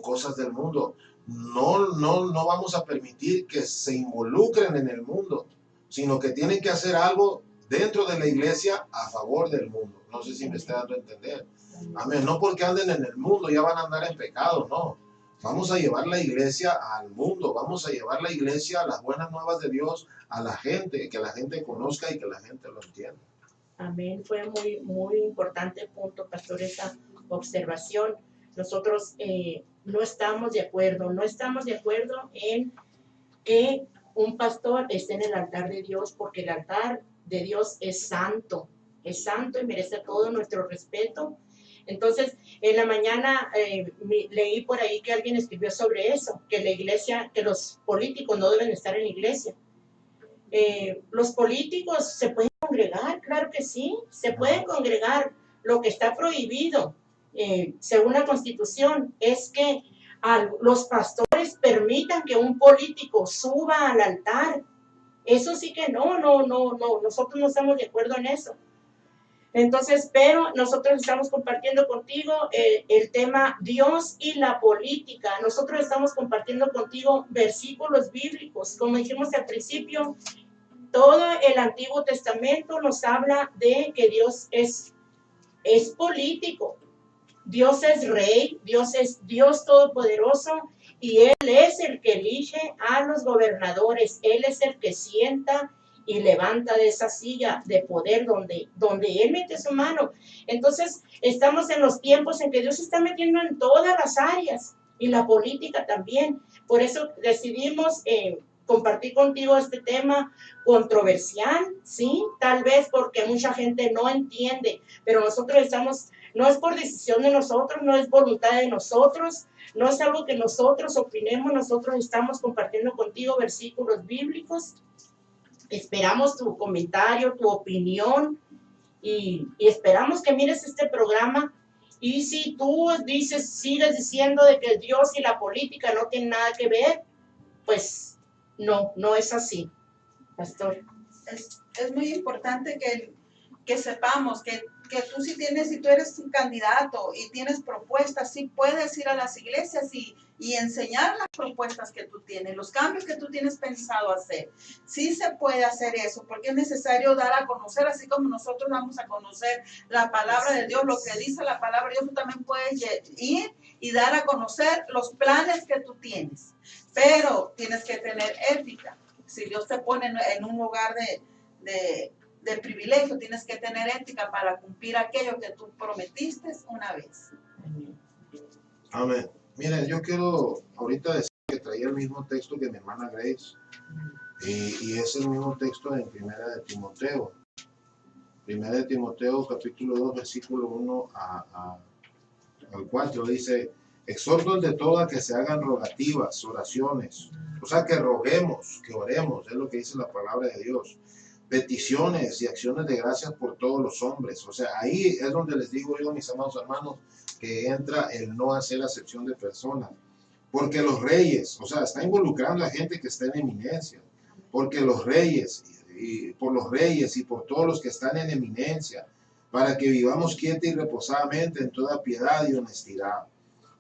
cosas del mundo. No vamos a permitir que se involucren en el mundo, sino que tienen que hacer algo dentro de la iglesia a favor del mundo. No sé si me está dando a entender. Amén. No porque anden en el mundo ya van a andar en pecado, no. Vamos a llevar la iglesia al mundo, vamos a llevar la iglesia a las buenas nuevas de Dios, a la gente, que la gente conozca y que la gente lo entienda. Amén. Fue muy, muy importante punto, pastor, esa observación. Nosotros no estamos de acuerdo en que un pastor esté en el altar de Dios, porque el altar de Dios es santo y merece todo nuestro respeto. Entonces, en la mañana leí por ahí que alguien escribió sobre eso, que la iglesia, que los políticos no deben estar en la iglesia. Los políticos se pueden congregar, claro que sí, se pueden congregar. Lo que está prohibido, según la Constitución, es que los pastores permitan que un político suba al altar. Eso sí que no, nosotros no estamos de acuerdo en eso. Entonces, pero nosotros estamos compartiendo contigo el tema Dios y la política. Nosotros estamos compartiendo contigo versículos bíblicos. Como dijimos al principio, todo el Antiguo Testamento nos habla de que Dios es político. Dios es rey, Dios es Dios todopoderoso y Él es el que elige a los gobernadores. Él es el que sienta y levanta de esa silla de poder donde Él mete su mano. Entonces, estamos en los tiempos en que Dios se está metiendo en todas las áreas y la política también. Por eso decidimos compartir contigo este tema controversial, ¿sí? Tal vez porque mucha gente no entiende, pero nosotros estamos, no es por decisión de nosotros, no es voluntad de nosotros, no es algo que nosotros opinemos, nosotros estamos compartiendo contigo versículos bíblicos. Esperamos tu comentario, tu opinión y esperamos que mires este programa. Y si tú sigues diciendo de que Dios y la política no tienen nada que ver, pues no es así, pastor. Es muy importante que sepamos que que tú sí tienes, si tú eres un candidato y tienes propuestas, sí puedes ir a las iglesias y enseñar las propuestas que tú tienes, los cambios que tú tienes pensado hacer. Sí se puede hacer eso, porque es necesario dar a conocer, así como nosotros vamos a conocer la palabra de Dios, lo que dice la palabra de Dios, tú también puedes ir y dar a conocer los planes que tú tienes. Pero tienes que tener ética. Si Dios te pone en un lugar de privilegio, tienes que tener ética para cumplir aquello que tú prometiste una vez. Amén. Miren, yo quiero ahorita decir que traía el mismo texto que mi hermana Grace, y es el mismo texto en Primera de Timoteo. Primera de Timoteo, capítulo 2, versículo 1 al 4, dice: exhorto ante todo a que se hagan rogativas, oraciones, o sea, que roguemos, que oremos, es lo que dice la palabra de Dios, peticiones y acciones de gracias por todos los hombres. O sea, ahí es donde les digo yo, mis amados hermanos, que entra el no hacer acepción de personas, porque los reyes, o sea, está involucrando a gente que está en eminencia, porque los reyes, y por los reyes y por todos los que están en eminencia, para que vivamos quieta y reposadamente en toda piedad y honestidad,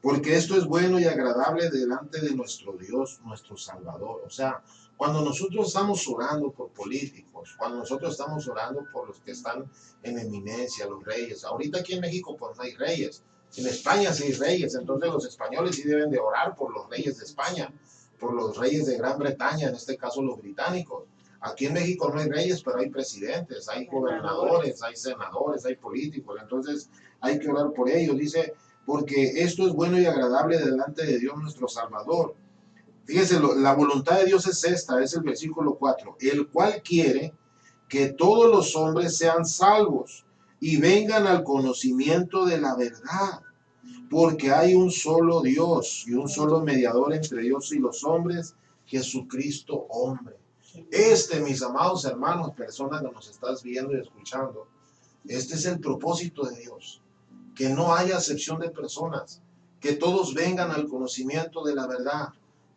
porque esto es bueno y agradable delante de nuestro Dios, nuestro Salvador. O sea, cuando nosotros estamos orando por políticos, cuando nosotros estamos orando por los que están en eminencia, los reyes, ahorita aquí en México pues no hay reyes, en España sí hay reyes, entonces los españoles sí deben de orar por los reyes de España, por los reyes de Gran Bretaña, en este caso los británicos. Aquí en México no hay reyes, pero hay presidentes, hay gobernadores, hay senadores, hay políticos, entonces hay que orar por ellos. Dice, porque esto es bueno y agradable delante de Dios nuestro Salvador. Fíjense, la voluntad de Dios es esta, es el versículo 4, el cual quiere que todos los hombres sean salvos y vengan al conocimiento de la verdad, porque hay un solo Dios y un solo mediador entre Dios y los hombres, Jesucristo hombre. Mis amados hermanos, personas que nos estás viendo y escuchando, este es el propósito de Dios, que no haya acepción de personas, que todos vengan al conocimiento de la verdad,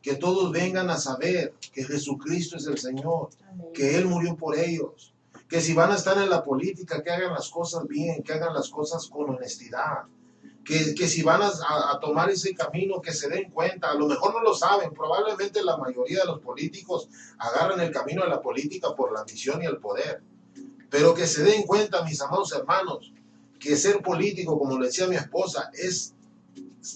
que todos vengan a saber que Jesucristo es el Señor, que Él murió por ellos, que si van a estar en la política, que hagan las cosas bien, que hagan las cosas con honestidad, que si van a tomar ese camino, que se den cuenta, a lo mejor no lo saben, probablemente la mayoría de los políticos agarran el camino de la política por la ambición y el poder, pero que se den cuenta, mis amados hermanos, que ser político, como le decía mi esposa, es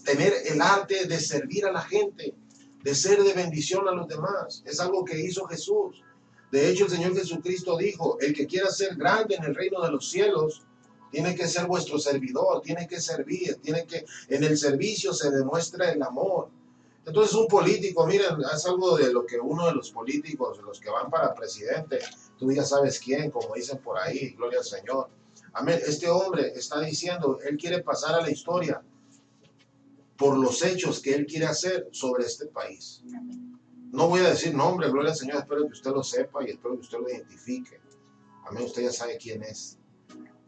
tener el arte de servir a la gente, de ser de bendición a los demás. Es algo que hizo Jesús. De hecho, el Señor Jesucristo dijo, el que quiera ser grande en el reino de los cielos, tiene que ser vuestro servidor, tiene que servir, en el servicio se demuestra el amor. Entonces un político, miren, es algo de lo que uno de los políticos, los que van para presidente, tú ya sabes quién, como dicen por ahí, gloria al Señor. Amén. Este hombre está diciendo, él quiere pasar a la historia por los hechos que él quiere hacer sobre este país. No voy a decir nombre, gloria al Señor, espero que usted lo sepa y espero que usted lo identifique. Amén, usted ya sabe quién es.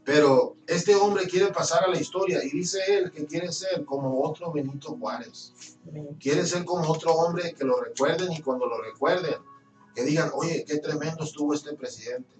Pero este hombre quiere pasar a la historia y dice él que quiere ser como otro Benito Juárez. Quiere ser como otro hombre que lo recuerden y cuando lo recuerden, que digan, oye, qué tremendo estuvo este presidente.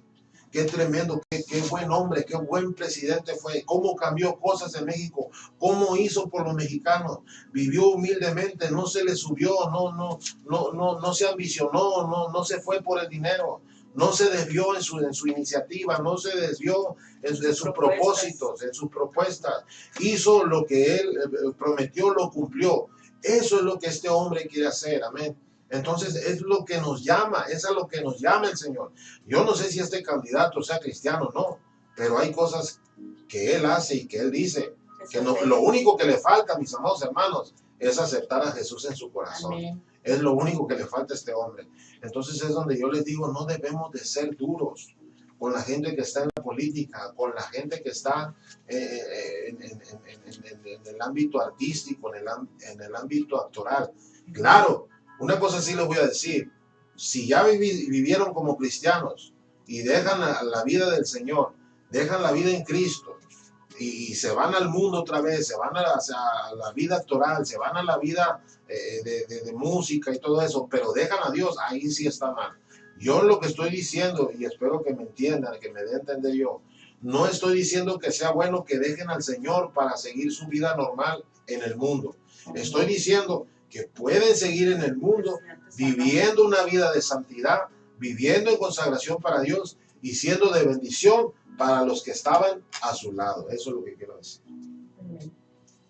Qué tremendo, qué buen hombre, qué buen presidente fue, cómo cambió cosas en México, cómo hizo por los mexicanos, vivió humildemente, no se le subió, no se ambicionó, no se fue por el dinero, no se desvió en su iniciativa, no se desvió en sus propósitos, en sus propuestas, hizo lo que él prometió, lo cumplió. Eso es lo que este hombre quiere hacer, amén. Entonces es lo que nos llama, es a lo que nos llama el Señor. Yo no sé si este candidato sea cristiano o no, pero hay cosas que él hace y que él dice, que no, lo único que le falta, mis amados hermanos, es aceptar a Jesús en su corazón. Amén. Es lo único que le falta a este hombre. Entonces es donde yo les digo, no debemos de ser duros con la gente que está en la política, con la gente que está en el ámbito artístico, en el ámbito actoral. Claro, una cosa sí les voy a decir, si ya vivieron como cristianos y dejan la vida del Señor, dejan la vida en Cristo y se van al mundo otra vez, se van a la vida actoral, se van a la vida de música y todo eso, pero dejan a Dios, ahí sí está mal. Yo lo que estoy diciendo, y espero que me entiendan, que me dé a entender yo, No estoy diciendo que sea bueno que dejen al Señor para seguir su vida normal en el mundo. Estoy diciendo que pueden seguir en el mundo viviendo una vida de santidad, viviendo en consagración para Dios y siendo de bendición para los que estaban a su lado. Eso es lo que quiero decir.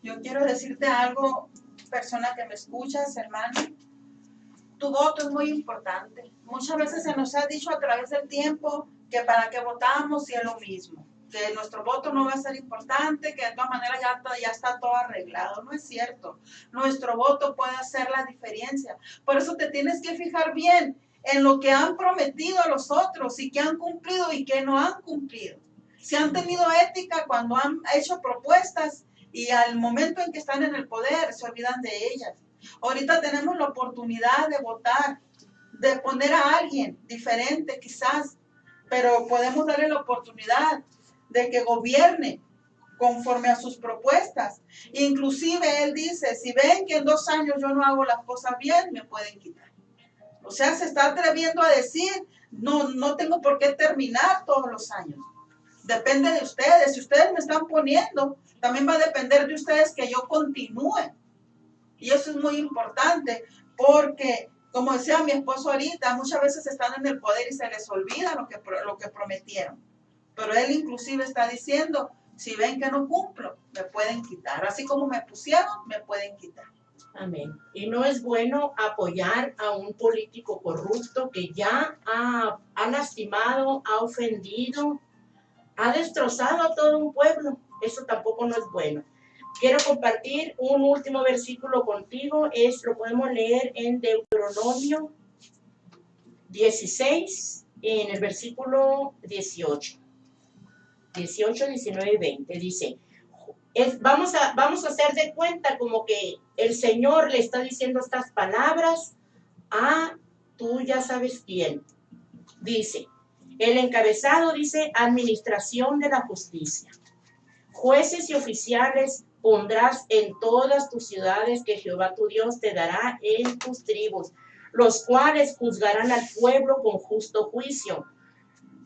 Yo quiero decirte algo, persona que me escuchas, hermano. Tu voto es muy importante. Muchas veces se nos ha dicho a través del tiempo que para qué votamos y es lo mismo, que nuestro voto no va a ser importante, que de todas maneras ya está todo arreglado. No es cierto. Nuestro voto puede hacer la diferencia. Por eso te tienes que fijar bien en lo que han prometido a los otros y que han cumplido y que no han cumplido. Si han tenido ética cuando han hecho propuestas y al momento en que están en el poder se olvidan de ellas. Ahorita tenemos la oportunidad de votar, de poner a alguien diferente quizás, pero podemos darle la oportunidad de que gobierne conforme a sus propuestas. Inclusive él dice, si ven que en 2 años yo no hago las cosas bien, me pueden quitar. O sea, se está atreviendo a decir, no tengo por qué terminar todos los años. Depende de ustedes. Si ustedes me están poniendo, también va a depender de ustedes que yo continúe. Y eso es muy importante porque, como decía mi esposo ahorita, muchas veces están en el poder y se les olvida lo que prometieron. Pero él inclusive está diciendo, si ven que no cumplo, me pueden quitar. Así como me pusieron, me pueden quitar. Amén. Y no es bueno apoyar a un político corrupto que ya ha lastimado, ha ofendido, ha destrozado a todo un pueblo. Eso tampoco no es bueno. Quiero compartir un último versículo contigo. Lo podemos leer en Deuteronomio 16, en el versículo 18. 18, 19 y 20. Dice, vamos a hacer de cuenta como que el Señor le está diciendo estas palabras a tú ya sabes quién. Dice, el encabezado dice, administración de la justicia. Jueces y oficiales pondrás en todas tus ciudades que Jehová tu Dios te dará en tus tribus, los cuales juzgarán al pueblo con justo juicio.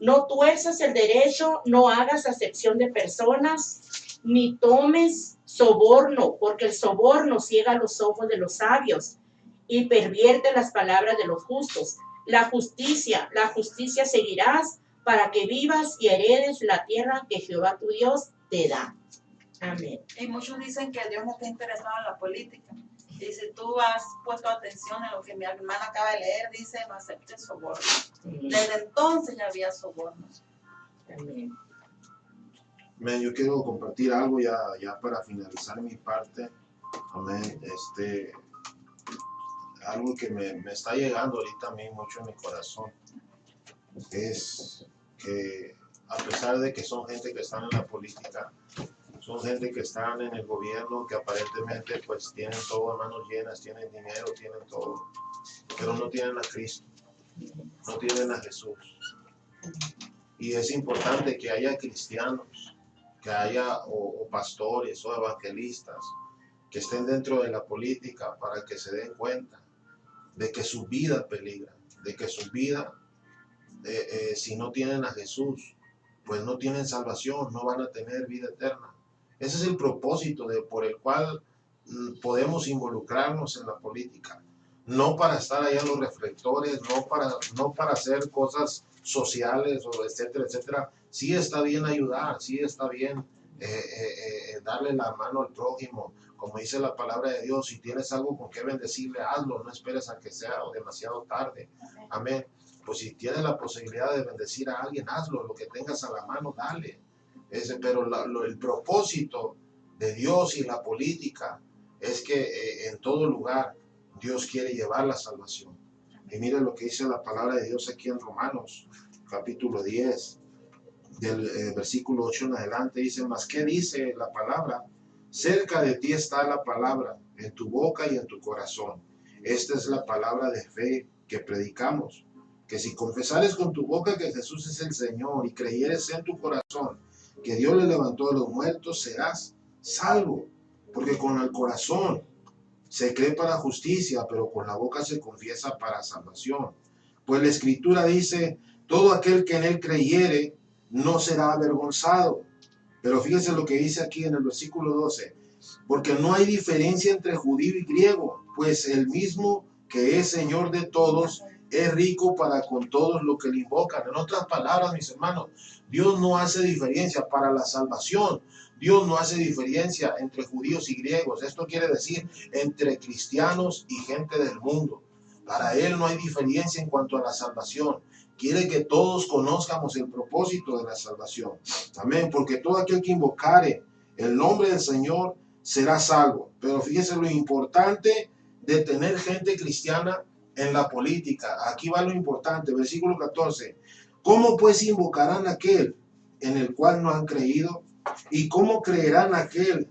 No tuerzas el derecho, no hagas acepción de personas, ni tomes soborno, porque el soborno ciega los ojos de los sabios y pervierte las palabras de los justos. La justicia seguirás para que vivas y heredes la tierra que Jehová tu Dios te da. Amén. Y muchos dicen que Dios no está interesado en la política. Y si tú has puesto atención en lo que mi hermana acaba de leer, dice, no aceptes soborno. Desde entonces ya había sobornos. Amén. Amén. Yo quiero compartir algo ya para finalizar mi parte. Amén. Algo que me está llegando ahorita a mí mucho en mi corazón es que a pesar de que son gente que están en la política, son gente que están en el gobierno, que aparentemente pues tienen todo a manos llenas, tienen dinero, tienen todo, pero no tienen a Cristo, no tienen a Jesús. Y es importante que haya cristianos, que haya o pastores o evangelistas que estén dentro de la política para que se den cuenta de que su vida peligra, de que su vida, si no tienen a Jesús, pues no tienen salvación, no van a tener vida eterna. Ese es el propósito por el cual podemos involucrarnos en la política. No para estar allá en los reflectores, no para hacer cosas sociales, o etcétera, etcétera. Sí está bien ayudar, sí está bien darle la mano al prójimo. Como dice la palabra de Dios, si tienes algo con que bendecirle, hazlo, no esperes a que sea demasiado tarde. Amén. Pues si tienes la posibilidad de bendecir a alguien, hazlo, lo que tengas a la mano, dale. Pero el propósito de Dios y la política es que en todo lugar Dios quiere llevar la salvación. Y miren lo que dice la palabra de Dios aquí en Romanos, capítulo 10, del versículo 8 en adelante. Dice, ¿mas qué dice la palabra? Cerca de ti está la palabra, en tu boca y en tu corazón. Esta es la palabra de fe que predicamos, que si confesares con tu boca que Jesús es el Señor y creyeres en tu corazón que Dios le levantó de los muertos, serás salvo. Porque con el corazón se cree para justicia, pero con la boca se confiesa para salvación. Pues la Escritura dice, todo aquel que en él creyere no será avergonzado. Pero fíjense lo que dice aquí en el versículo 12. Porque no hay diferencia entre judío y griego, pues el mismo que es Señor de todos es rico para con todos los que le invocan. En otras palabras, mis hermanos, Dios no hace diferencia para la salvación. Dios no hace diferencia entre judíos y griegos. Esto quiere decir entre cristianos y gente del mundo. Para Él no hay diferencia en cuanto a la salvación. Quiere que todos conozcamos el propósito de la salvación. Amén. Porque todo aquel que invocare el nombre del Señor será salvo. Pero fíjese lo importante de tener gente cristiana en la política. Aquí va lo importante, versículo 14. ¿Cómo pues invocarán aquel en el cual no han creído? ¿Y cómo creerán aquel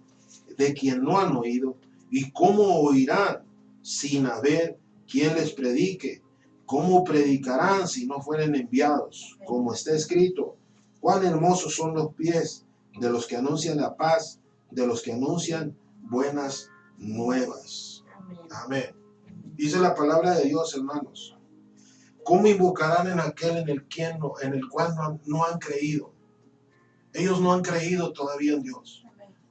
de quien no han oído? ¿Y cómo oirán sin haber quien les predique? ¿Cómo predicarán si no fueren enviados? Como está escrito, cuán hermosos son los pies de los que anuncian la paz, de los que anuncian buenas nuevas. Amén. Dice la palabra de Dios, hermanos. ¿Cómo invocarán en aquel en el cual no han creído? Ellos no han creído todavía en Dios.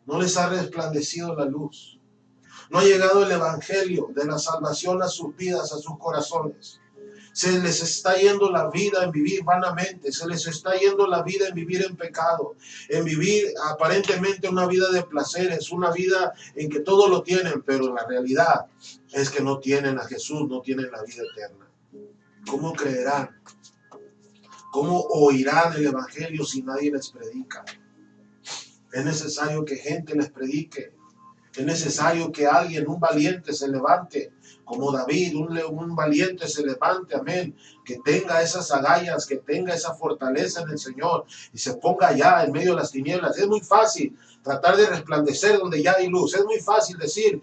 No les ha resplandecido la luz. No ha llegado el evangelio de la salvación a sus vidas, a sus corazones. Se les está yendo la vida en vivir vanamente, se les está yendo la vida en vivir en pecado, en vivir aparentemente una vida de placeres, una vida en que todo lo tienen, pero la realidad es que no tienen a Jesús, no tienen la vida eterna. ¿Cómo creerán? ¿Cómo oirán el evangelio si nadie les predica? Es necesario que gente les predique. Es necesario que alguien, un valiente, se levante, como David, un valiente se levante, amén, que tenga esas agallas, que tenga esa fortaleza en el Señor y se ponga allá en medio de las tinieblas. Es muy fácil tratar de resplandecer donde ya hay luz. Es muy fácil decir,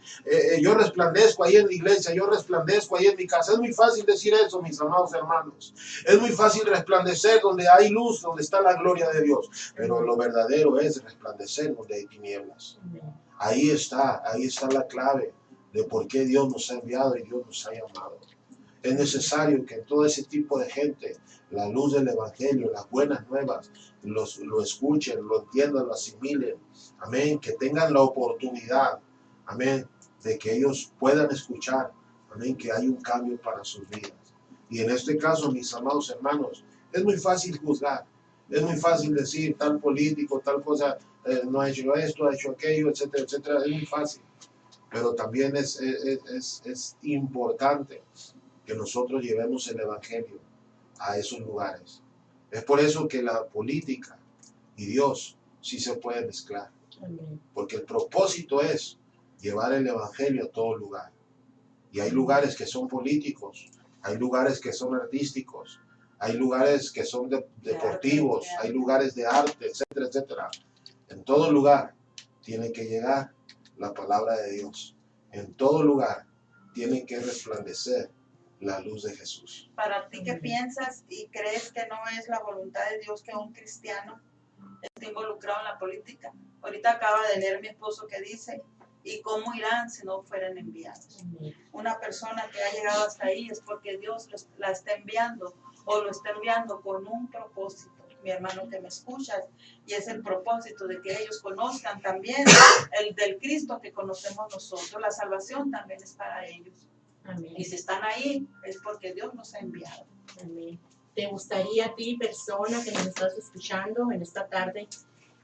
yo resplandezco ahí en la iglesia, yo resplandezco ahí en mi casa. Es muy fácil decir eso, mis amados hermanos. Es muy fácil resplandecer donde hay luz, donde está la gloria de Dios. Pero lo verdadero es resplandecer donde hay tinieblas. Ahí está la clave de por qué Dios nos ha enviado y Dios nos ha llamado. Es necesario que todo ese tipo de gente, la luz del evangelio, las buenas nuevas, lo escuchen, lo entiendan, lo asimilen. Amén. Que tengan la oportunidad, amén, de que ellos puedan escuchar, amén, que hay un cambio para sus vidas. Y en este caso, mis amados hermanos, es muy fácil juzgar. Es muy fácil decir tal político, tal cosa, no ha hecho esto, ha hecho aquello, etcétera, etcétera. Es muy fácil. Pero también es importante que nosotros llevemos el evangelio a esos lugares. Es por eso que la política y Dios sí se pueden mezclar. Porque el propósito es llevar el evangelio a todo lugar. Y hay lugares que son políticos, hay lugares que son artísticos, hay lugares que son deportivos, hay lugares de arte, etcétera, etcétera. En todo lugar tiene que llegar la palabra de Dios. En todo lugar tiene que resplandecer la luz de Jesús. Para ti, ¿qué piensas y crees que no es la voluntad de Dios que un cristiano esté involucrado en la política? Ahorita acaba de leer mi esposo que dice, ¿y cómo irán si no fueran enviados? Una persona que ha llegado hasta ahí es porque Dios la está enviando o lo está enviando con un propósito. Mi hermano que me escuchas, y es el propósito de que ellos conozcan también el del Cristo que conocemos nosotros. La salvación también es para ellos. Amén. Y si están ahí es porque Dios nos ha enviado. Amén. ¿Te gustaría a ti, persona que nos estás escuchando en esta tarde,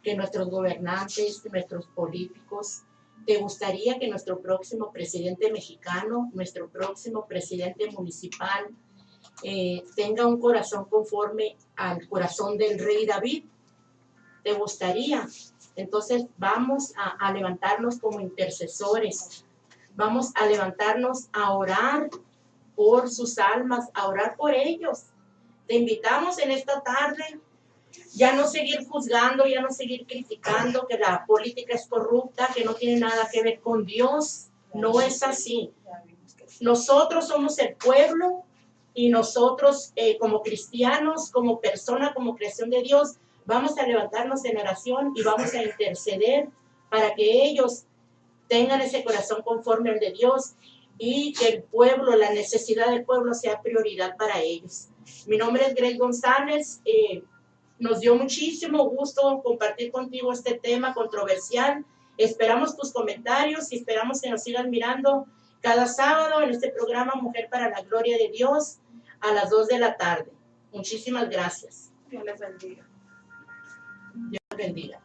que nuestros gobernantes, nuestros políticos, te gustaría que nuestro próximo presidente mexicano, nuestro próximo presidente municipal, tenga un corazón conforme al corazón del rey David? ¿Te gustaría? Entonces vamos a levantarnos como intercesores, vamos a levantarnos a orar por sus almas, a orar por ellos. Te invitamos en esta tarde ya no seguir juzgando, ya no seguir criticando que la política es corrupta, que no tiene nada que ver con Dios. No es así. Nosotros somos el pueblo y nosotros como cristianos, como persona, como creación de Dios, vamos a levantarnos en oración y vamos a interceder para que ellos tengan ese corazón conforme al de Dios y que el pueblo, la necesidad del pueblo sea prioridad para ellos. Mi nombre es Greg González. Nos dio muchísimo gusto compartir contigo este tema controversial. Esperamos tus comentarios y esperamos que nos sigas mirando cada sábado en este programa Mujer para la Gloria de Dios a las 2 de la tarde. Muchísimas gracias. Dios les bendiga. Dios les bendiga.